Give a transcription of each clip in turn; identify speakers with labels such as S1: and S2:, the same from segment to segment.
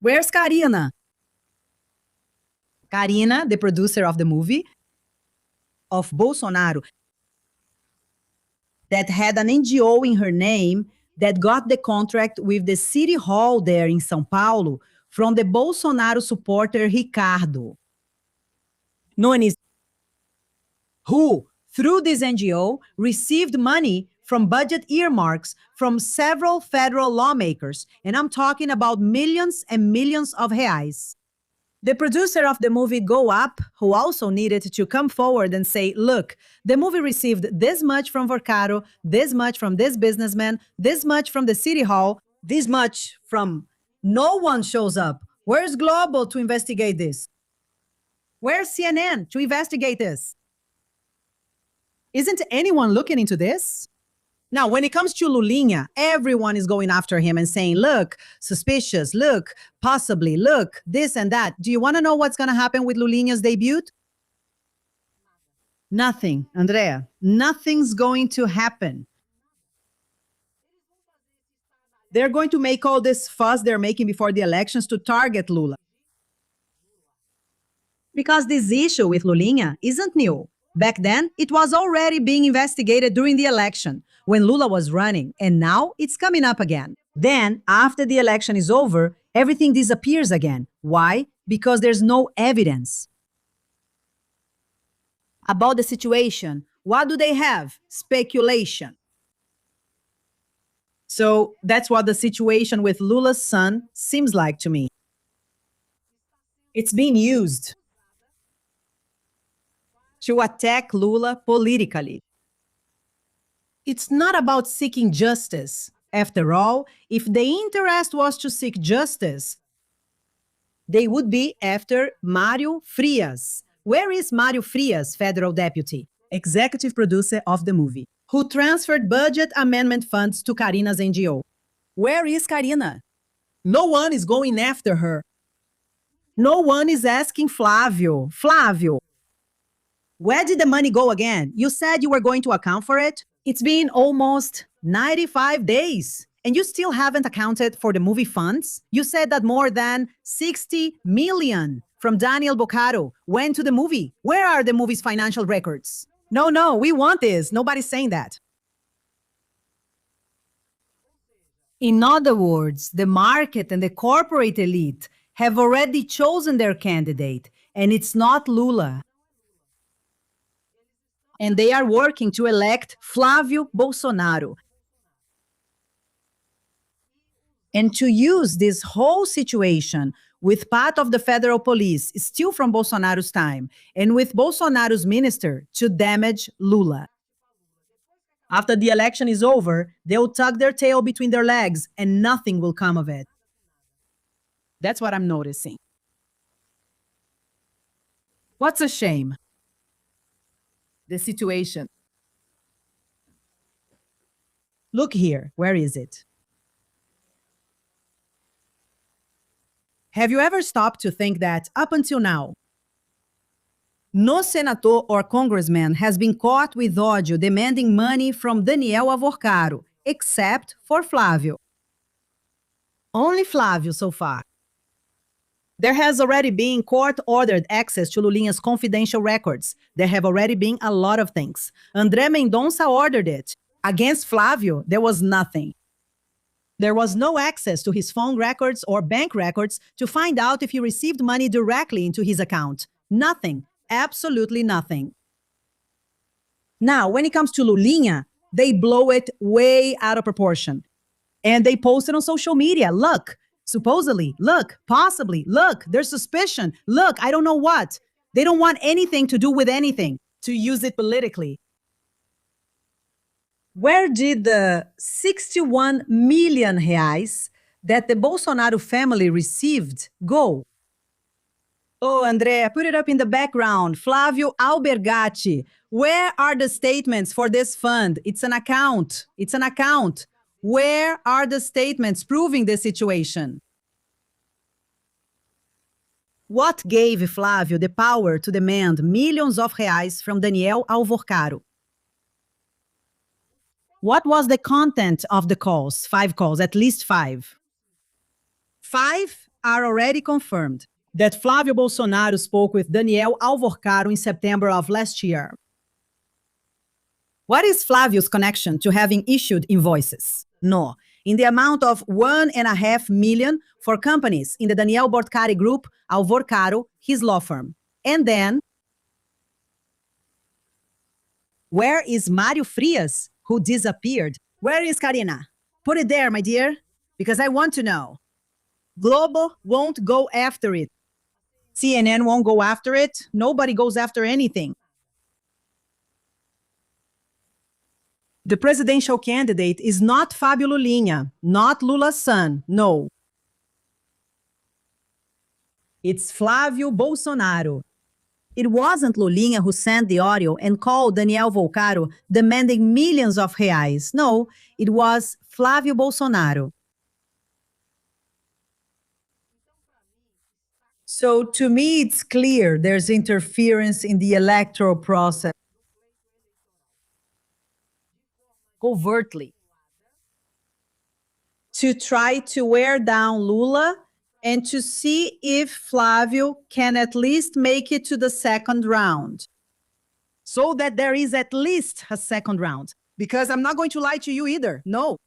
S1: Where's Karina? Karina, the producer of the movie, of Bolsonaro, that had an NGO in her name that got the contract with the city hall there in São Paulo from the Bolsonaro supporter Ricardo. Nunes, who, through this NGO, received money from budget earmarks from several federal lawmakers, and I'm talking about millions and millions of reais. The producer of the movie Go Up, who also needed to come forward and say, look, the movie received this much from Vorcaro, this much from this businessman, this much from the city hall, this much from... No one shows up. Where's Global to investigate this? Where's CNN to investigate this? Isn't anyone looking into this? Now, when it comes to Lulinha, everyone is going after him and saying, look, suspicious, look, possibly, look, this and that. Do you want to know what's going to happen with Lulinha's debut? Nothing, Andrea. Nothing's going to happen. They're going to make all this fuss they're making before the elections to target Lula. Because this issue with Lulinha isn't new. Back then, it was already being investigated during the election, when Lula was running, and now it's coming up again. Then, after the election is over, everything disappears again. Why? Because there's no evidence. About the situation, what do they have? Speculation. So that's what the situation with Lula's son seems like to me. It's being used to attack Lula politically. It's not about seeking justice. After all, if the interest was to seek justice, they would be after Mário Frias. Where is Mário Frias, federal deputy, executive producer of the movie, who transferred budget amendment funds to Karina's NGO? Where is Karina? No one is going after her. No one is asking Flávio. Flávio, where did the money go again? You said you were going to account for it. It's been almost 95 days, and you still haven't accounted for the movie funds? You said that more than 60 million from Daniel Boccaro went to the movie. Where are the movie's financial records? No, we want this. Nobody's saying that. In other words, the market and the corporate elite have already chosen their candidate, and it's not Lula. And they are working to elect Flávio Bolsonaro. And to use this whole situation with part of the federal police still from Bolsonaro's time and with Bolsonaro's minister to damage Lula. After the election is over, they'll tuck their tail between their legs and nothing will come of it. That's what I'm noticing. What's a shame? The situation. Look here, where is it? Have you ever stopped to think that up until now, no senator or congressman has been caught with audio demanding money from Daniel Vorcaro, except for Flávio? Only Flávio so far. There has already been court-ordered access to Lulinha's confidential records. There have already been a lot of things. André Mendonça ordered it. Against Flávio, there was nothing. There was no access to his phone records or bank records to find out if he received money directly into his account. Nothing. Absolutely nothing. Now, when it comes to Lulinha, they blow it way out of proportion. And they post it on social media. Look. Supposedly, look, possibly, look, there's suspicion, look, I don't know what. They don't want anything to do with anything, to use it politically. Where did the 61 million reais that the Bolsonaro family received go? Oh, Andrea, put it up in the background. Flávio Albergati. Where are the statements for this fund? It's an account. It's an account. Where are the statements proving this situation? What gave Flávio the power to demand millions of reais from Daniel Vorcaro? What was the content of the calls? 5 calls, at least 5. 5 are already confirmed that Flávio Bolsonaro spoke with Daniel Alvorcaro in September of last year. What is Flávio's connection to having issued invoices? No, in the amount of 1.5 million for companies in the Daniel Bortcari group, Alvorcaro, his law firm. And then, where is Mário Frias, who disappeared? Where is Karina? Put it there, my dear, because I want to know. Globo won't go after it. CNN won't go after it. Nobody goes after anything. The presidential candidate is not Fábio Lulinha, not Lula's son, no. It's Flávio Bolsonaro. It wasn't Lulinha who sent the audio and called Daniel Volcaro demanding millions of reais. No, it was Flávio Bolsonaro. So to me, it's clear there's interference in the electoral process. Covertly. To try to wear down Lula and to see if Flávio can at least make it to the second round. So that there is at least a second round. Because I'm not going to lie to you either. No.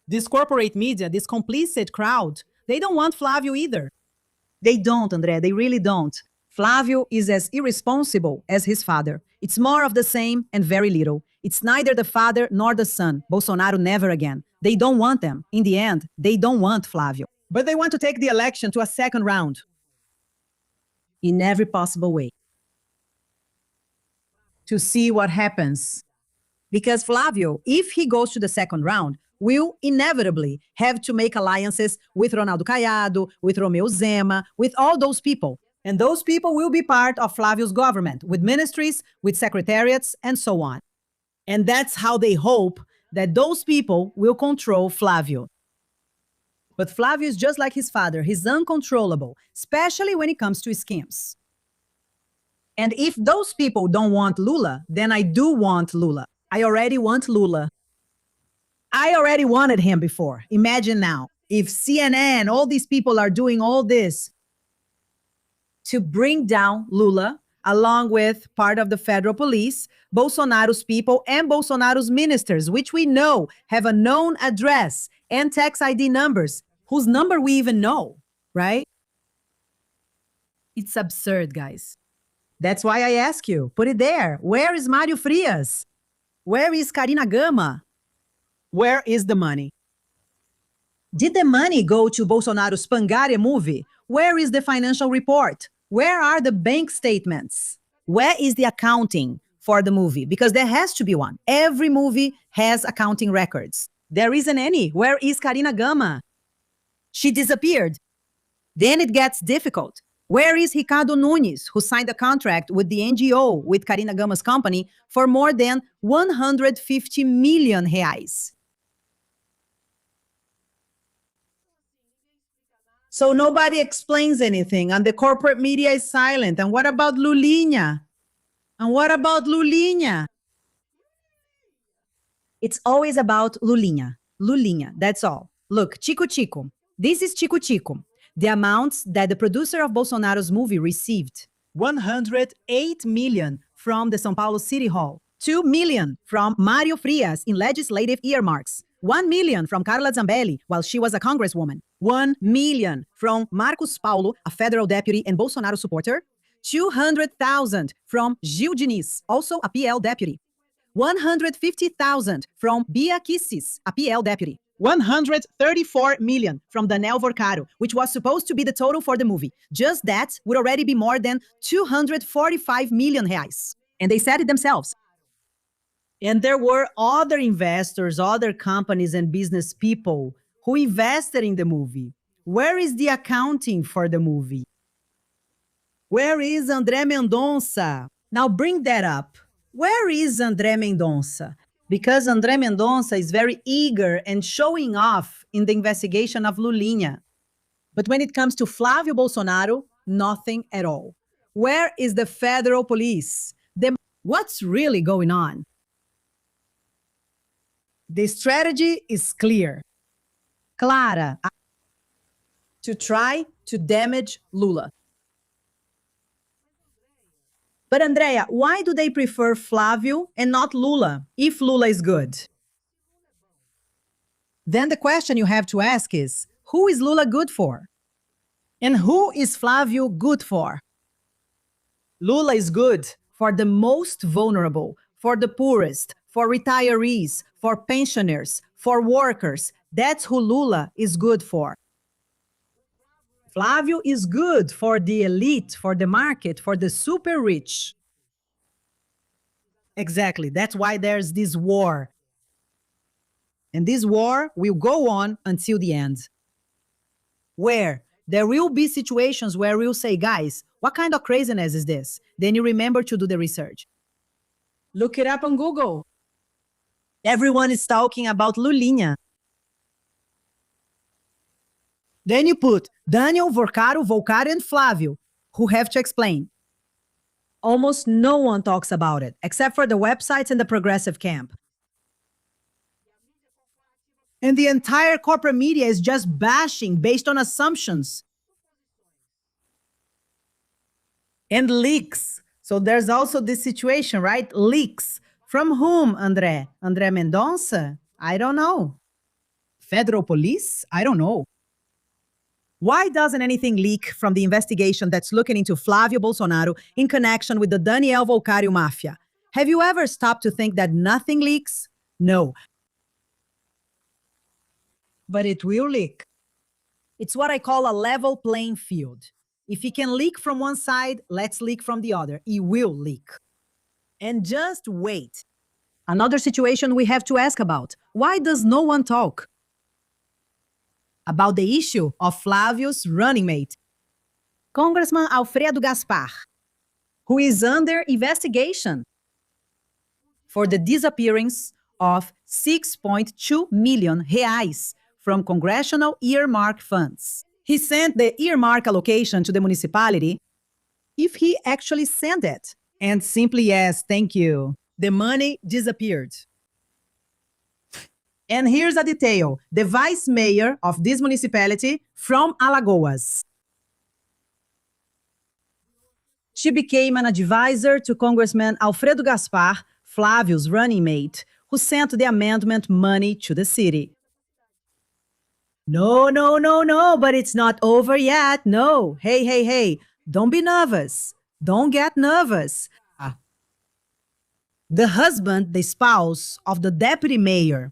S1: This corporate media, this complicit crowd, they don't want Flávio either. They don't, André. They really don't. Flávio is as irresponsible as his father. It's more of the same and very little. It's neither the father nor the son. Bolsonaro never again. They don't want them. In the end, they don't want Flávio. But they want to take the election to a second round. In every possible way. To see what happens. Because Flávio, if he goes to the second round, will inevitably have to make alliances with Ronaldo Caiado, with Romeu Zema, with all those people. And those people will be part of Flávio's government, with ministries, with secretariats, and so on. And that's how they hope that those people will control Flávio. But Flávio is just like his father. He's uncontrollable, especially when it comes to schemes. And if those people don't want Lula, then I do want Lula. I already want Lula. I already wanted him before. Imagine now, if CNN, all these people are doing all this to bring down Lula, along with part of the federal police, Bolsonaro's people, and Bolsonaro's ministers, which we know have a known address and tax ID numbers, whose number we even know, right? It's absurd, guys. That's why I ask you, put it there. Where is Mário Frias? Where is Karina Gama? Where is the money? Did the money go to Bolsonaro's Pangare movie? Where is the financial report? Where are the bank statements? Where is the accounting for the movie? Because there has to be one. Every movie has accounting records. There isn't any. Where is Karina Gama? She disappeared. Then it gets difficult. Where is Ricardo Nunes, who signed a contract with the NGO, with Karina Gama's company, for more than 150 million reais? So nobody explains anything, and the corporate media is silent. And what about Lulinha? And what about Lulinha? It's always about Lulinha. Lulinha, that's all. Look, Chico Chico. This is Chico Chico. The amounts that the producer of Bolsonaro's movie received. 108 million from the São Paulo City Hall. 2 million from Mário Frias in legislative earmarks. 1 million from Carla Zambelli while she was a congresswoman. 1 million from Marcos Paulo, a federal deputy and Bolsonaro supporter. 200,000 from Gil Diniz, also a PL deputy. 150,000 from Bia Kicis, a PL deputy. 134 million from Daniel Volcaro, which was supposed to be the total for the movie. Just that would already be more than 245 million reais. And they said it themselves. And there were other investors, other companies and business people who invested in the movie. Where is the accounting for the movie? Where is André Mendonça? Now bring that up. Where is André Mendonça? Because André Mendonça is very eager and showing off in the investigation of Lulinha. But when it comes to Flávio Bolsonaro, nothing at all. Where is the federal police? What's really going on? The strategy is clear. Clara. to try to damage Lula. But Andrea, why do they prefer Flávio and not Lula, if Lula is good? Then the question you have to ask is, who is Lula good for? And who is Flávio good for? Lula is good for the most vulnerable, for the poorest, for retirees, for pensioners, for workers. That's who Lula is good for. Flávio is good for the elite, for the market, for the super rich. Exactly. That's why there's this war. And this war will go on until the end. Where there will be situations where we'll say, guys, what kind of craziness is this? Then you remember to do the research. Look it up on Google. Everyone is talking about Lulinha. Then you put Daniel, Volcaro, and Flávio, who have to explain. Almost no one talks about it, except for the websites and the progressive camp. And the entire corporate media is just bashing based on assumptions. And leaks. So there's also this situation, right? Leaks. From whom, André? André Mendonça? I don't know. Federal police? I don't know. Why doesn't anything leak from the investigation that's looking into Flávio Bolsonaro in connection with the Daniel Volcário mafia? Have you ever stopped to think that nothing leaks? No. But it will leak. It's what I call a level playing field. If it can leak from one side, let's leak from the other. It will leak. And just wait. Another situation we have to ask about. Why does no one talk about the issue of Flávio's running mate, Congressman Alfredo Gaspar, who is under investigation for the disappearance of 6.2 million reais from congressional earmark funds. He sent the earmark allocation to the municipality if he actually sent it. And simply as thank you, the money disappeared. And here's a detail. The vice mayor of this municipality from Alagoas. She became an advisor to Congressman Alfredo Gaspar, Flávio's running mate, who sent the amendment money to the city. No, but it's not over yet. No. Hey. Don't be nervous. Don't get nervous. The husband, the spouse of the deputy mayor,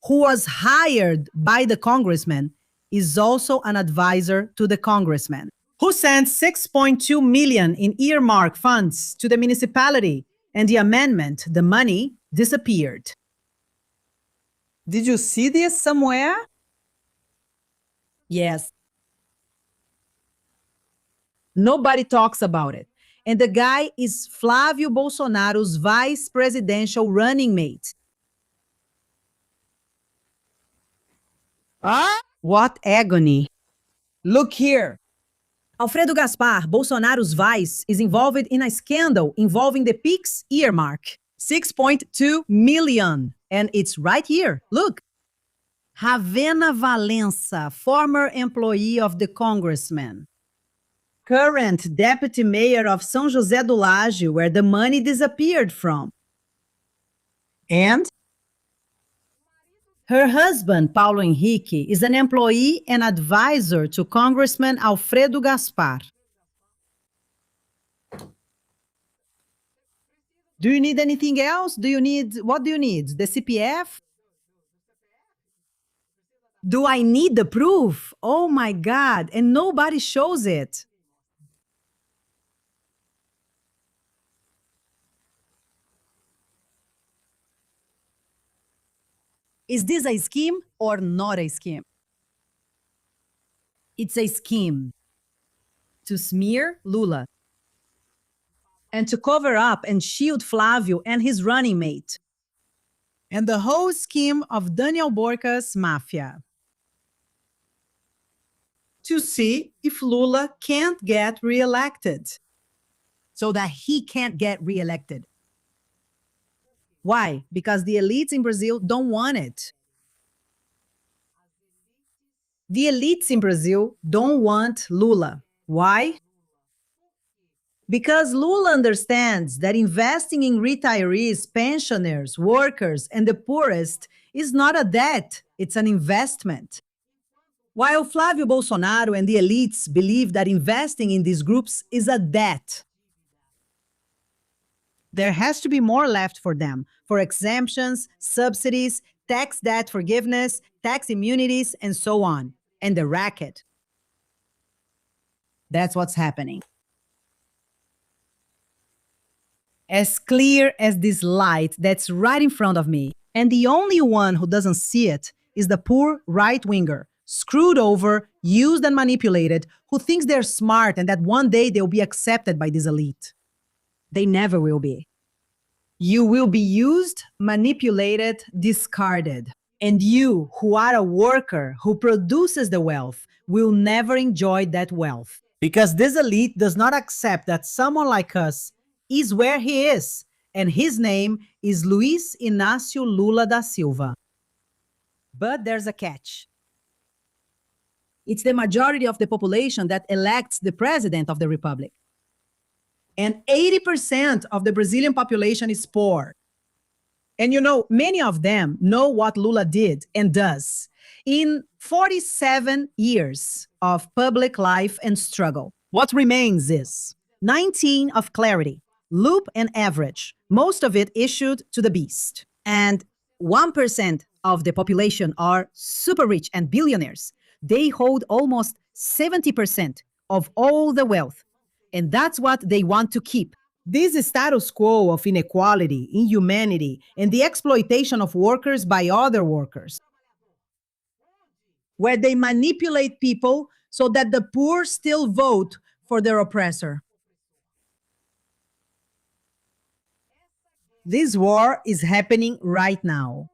S1: who was hired by the congressman, is also an advisor to the congressman, who sent 6.2 million in earmark funds to the municipality, and the amendment, the money, disappeared. Did you see this somewhere? Yes. Nobody talks about it. And the guy is Flávio Bolsonaro's vice presidential running mate. What agony. Look here. Alfredo Gaspar, Bolsonaro's vice, is involved in a scandal involving the PIX earmark. 6.2 million. And it's right here. Look. Ravena Valença, former employee of the congressman. Current deputy mayor of São José do Laje, where the money disappeared from. And her husband, Paulo Henrique, is an employee and advisor to Congressman Alfredo Gaspar. Do you need anything else? What do you need? The CPF? Do I need the proof? Oh my God, and nobody shows it. Is this a scheme or not a scheme? It's a scheme to smear Lula and to cover up and shield Flávio and his running mate. And the whole scheme of Daniel Borca's mafia. To see if Lula can't get reelected. So that he can't get reelected. Why? Because the elites in Brazil don't want it. The elites in Brazil don't want Lula. Why? Because Lula understands that investing in retirees, pensioners, workers, and the poorest is not a debt, it's an investment. While Flávio Bolsonaro and the elites believe that investing in these groups is a debt, there has to be more left for them for exemptions, subsidies, tax debt forgiveness, tax immunities, and so on. And the racket. That's what's happening. As clear as this light that's right in front of me. And the only one who doesn't see it is the poor right-winger, screwed over, used and manipulated, who thinks they're smart and that one day they'll be accepted by this elite. They never will be. You will be used, manipulated, discarded. And you, who are a worker who produces the wealth, will never enjoy that wealth. Because this elite does not accept that someone like us is where he is, and his name is Luiz Inácio Lula da Silva. But there's a catch. It's the majority of the population that elects the president of the republic. And 80% of the Brazilian population is poor. And you know, many of them know what Lula did and does in 47 years of public life and struggle. What remains is 19 of clarity, loop and average, most of it issued to the beast. And 1% of the population are super rich and billionaires. They hold almost 70% of all the wealth. And that's what they want to keep. This status quo of inequality, inhumanity, and the exploitation of workers by other workers, where they manipulate people so that the poor still vote for their oppressor. This war is happening right now.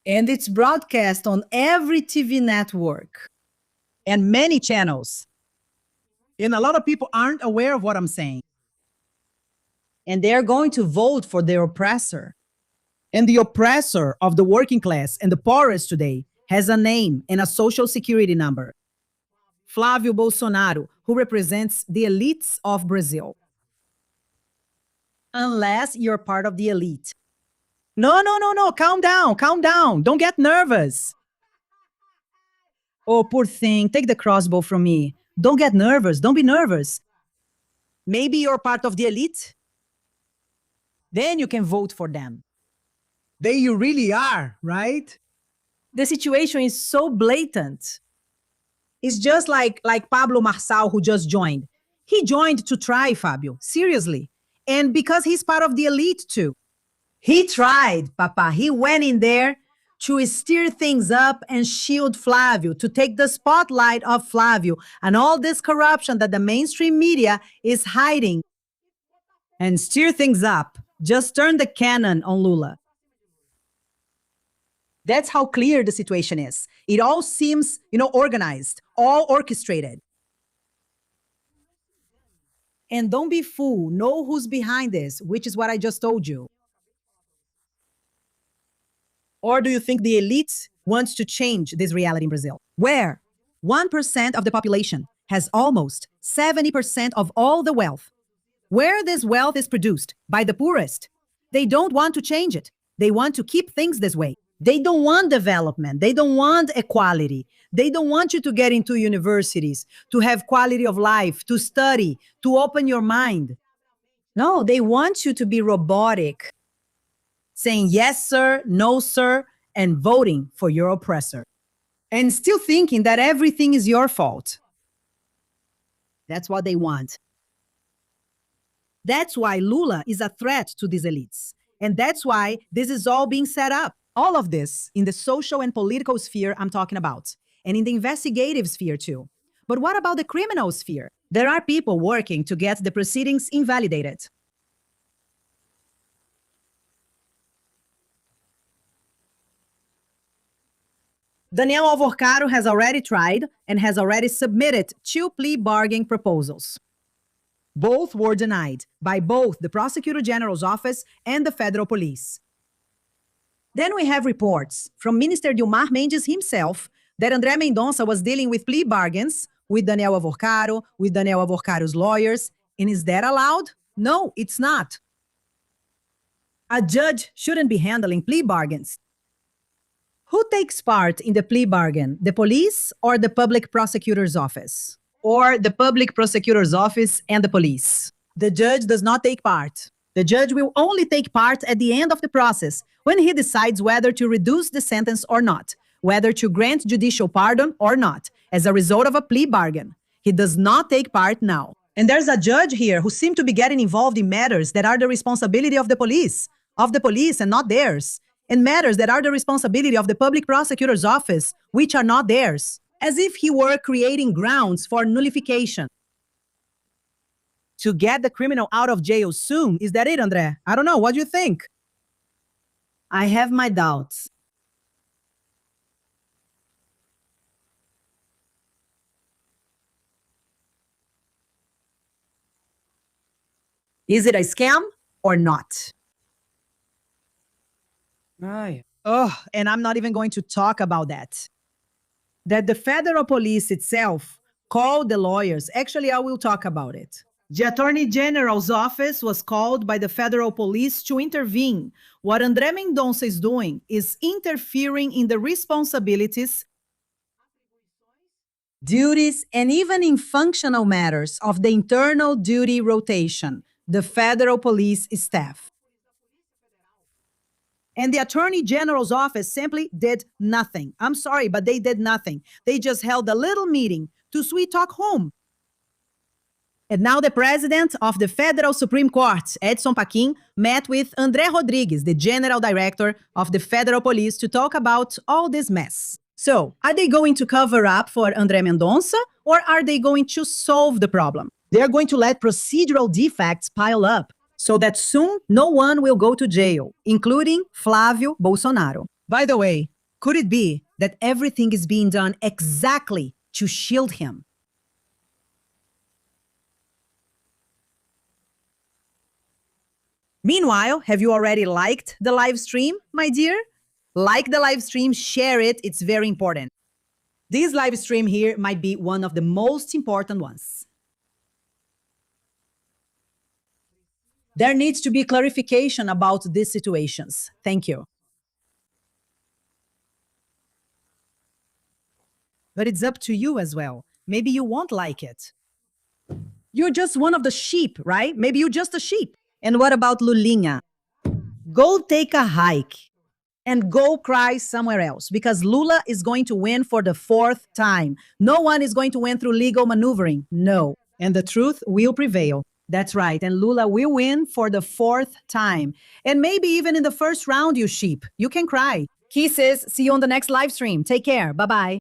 S1: And it's broadcast on every TV network and many channels. And a lot of people aren't aware of what I'm saying. And they're going to vote for their oppressor. And the oppressor of the working class and the poorest today has a name and a social security number. Flávio Bolsonaro, who represents the elites of Brazil. Unless you're part of the elite. No, calm down, don't get nervous. Oh, poor thing, take the crossbow from me. Don't get nervous. Don't be nervous. Maybe you're part of the elite. Then you can vote for them.
S2: They you really are, right?
S1: The situation is so blatant. It's just like Pablo Marçal, who just joined. He joined to try, Fabio. Seriously. And because he's part of the elite too. He tried, Papa. He went in there to stir things up and shield Flávio, to take the spotlight off Flávio and all this corruption that the mainstream media is hiding. And stir things up. Just turn the cannon on Lula. That's how clear the situation is. It all seems, organized, all orchestrated. And don't be fooled. Know who's behind this, which is what I just told you. Or do you think the elite wants to change this reality in Brazil, where 1% of the population has almost 70% of all the wealth? Where this wealth is produced by the poorest, they don't want to change it. They want to keep things this way. They don't want development. They don't want equality. They don't want you to get into universities, to have quality of life, to study, to open your mind. No, they want you to be robotic, saying yes, sir, no, sir, and voting for your oppressor. And still thinking that everything is your fault. That's what they want. That's why Lula is a threat to these elites. And that's why this is all being set up. All of this in the social and political sphere I'm talking about. And in the investigative sphere too. But what about the criminal sphere? There are people working to get the proceedings invalidated. Daniel Alvorcaro has already tried and has already submitted 2 plea bargain proposals. Both were denied by both the Prosecutor General's office and the federal police. Then we have reports from Minister Dilmar Mendes himself that André Mendonça was dealing with plea bargains with Daniel Avorcaro, with Daniel Avorcaro's lawyers. And is that allowed? No, it's not. A judge shouldn't be handling plea bargains. Who takes part in the plea bargain, the police or the public prosecutor's office? Or the public prosecutor's office and the police? The judge does not take part. The judge will only take part at the end of the process when he decides whether to reduce the sentence or not, whether to grant judicial pardon or not, as a result of a plea bargain. He does not take part now. And there's a judge here who seems to be getting involved in matters that are the responsibility of the police and not theirs, and matters that are the responsibility of the public prosecutor's office, which are not theirs, as if he were creating grounds for nullification. To get the criminal out of jail soon, is that it, André? I don't know, what do you think? I have my doubts. Is it a scam or not? Oh, and I'm not even going to talk about that. That the federal police itself called the lawyers. Actually, I will talk about it. The Attorney General's office was called by the federal police to intervene. What André Mendonça is doing is interfering in the responsibilities, duties, and even in functional matters of the internal duty rotation, the federal police staff. And the Attorney General's office simply did nothing. I'm sorry, but they did nothing. They just held a little meeting to sweet talk home. And now the president of the Federal Supreme Court, Edson Fachin, met with André Rodrigues, the general director of the Federal Police, to talk about all this mess. So, are they going to cover up for André Mendonça, or are they going to solve the problem? They're going to let procedural defects pile up, so that soon no one will go to jail, including Flávio Bolsonaro. By the way, could it be that everything is being done exactly to shield him? Meanwhile, have you already liked the live stream, my dear? Like the live stream, share it, it's very important. This live stream here might be one of the most important ones. There needs to be clarification about these situations. Thank you. But it's up to you as well. Maybe you won't like it. You're just one of the sheep, right? Maybe you're just a sheep. And what about Lulinha? Go take a hike and go cry somewhere else, because Lula is going to win for the 4th time. No one is going to win through legal maneuvering. No. And the truth will prevail. That's right. And Lula will win for the 4th time. And maybe even in the first round, you sheep. You can cry. Kisses. See you on the next live stream. Take care. Bye-bye.